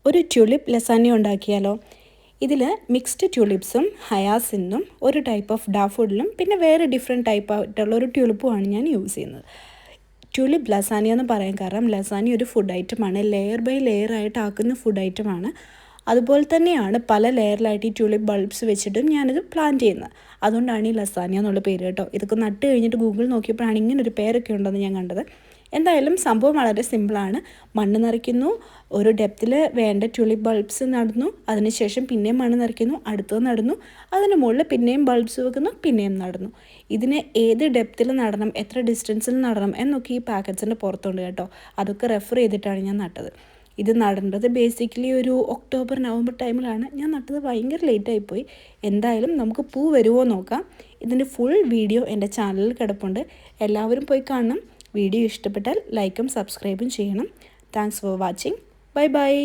ഒരു ട്യൂലിപ്പ് ലസാന്യ ഉണ്ടാക്കിയാലോ? ഇതിൽ മിക്സ്ഡ് ട്യൂലിപ്സും ഹയാസിനും ഒരു ടൈപ്പ് ഓഫ് ഡാഫോഡിലും പിന്നെ വേറെ ഡിഫറെൻറ്റ് ടൈപ്പ് ആയിട്ടുള്ള ഒരു ട്യൂലിപ്പുമാണ് ഞാൻ യൂസ് ചെയ്യുന്നത്. ട്യൂലിപ്പ് ലസാന്യ എന്ന് പറയാൻ കാരണം ലസാന്യ ഒരു ഫുഡ് ഐറ്റമാണ്, ലെയർ ബൈ ലെയർ ആയിട്ട് ആക്കുന്ന ഫുഡ് ഐറ്റമാണ്. അതുപോലെ തന്നെയാണ് പല ലെയറിലായിട്ട് ഈ ട്യൂലിപ്പ് ബൾബ്സ് വെച്ചിട്ടും ഞാനിത് പ്ലാൻ ചെയ്യുന്നത്. അതുകൊണ്ടാണ് ഈ ലസാന്യ എന്നുള്ള പേര് കേട്ടോ. ഇതൊക്കെ നട്ട് കഴിഞ്ഞിട്ട് ഗൂഗിൾ നോക്കിയപ്പോഴാണ് ഇങ്ങനൊരു പേരൊക്കെ ഉണ്ടെന്ന് ഞാൻ കണ്ടത്. എന്തായാലും സംഭവം വളരെ സിമ്പിളാണ്. മണ്ണ് നിറയ്ക്കുന്നു, ഒരു ഡെപ്തിൽ വേണ്ട ട്യൂലിപ്പ് ബൾബ്സ് നടുന്നു, അതിനുശേഷം പിന്നെയും മണ്ണ് നിറയ്ക്കുന്നു, അടുത്തത് നടുന്നു, അതിന് മുകളിൽ പിന്നെയും ബൾബ്സ് വെക്കുന്നു, പിന്നെയും നടുന്നു. ഇതിന് ഏത് ഡെപ്തിൽ നടണം, എത്ര ഡിസ്റ്റൻസിൽ നടണം എന്നൊക്കെ ഈ പാക്കറ്റ്സിൻ്റെ പുറത്തുണ്ട് കേട്ടോ. അതൊക്കെ റെഫർ ചെയ്തിട്ടാണ് ഞാൻ നട്ടത്. ഇത് നടേണ്ടത് ബേസിക്കലി ഒരു ഒക്ടോബർ നവംബർ ടൈമിലാണ്. ഞാൻ നട്ടത് ഭയങ്കര ലേറ്റായിപ്പോയി. എന്തായാലും നമുക്ക് പൂ വരുമോ നോക്കാം. ഇതിൻ്റെ ഫുൾ വീഡിയോ എൻ്റെ ചാനലിൽ കിടപ്പുണ്ട്, എല്ലാവരും പോയി കാണണം. വീഡിയോ ഇഷ്ടപ്പെട്ടാൽ ലൈക്കും സബ്സ്ക്രൈബും ചെയ്യണം. Thanks for watching. Bye bye.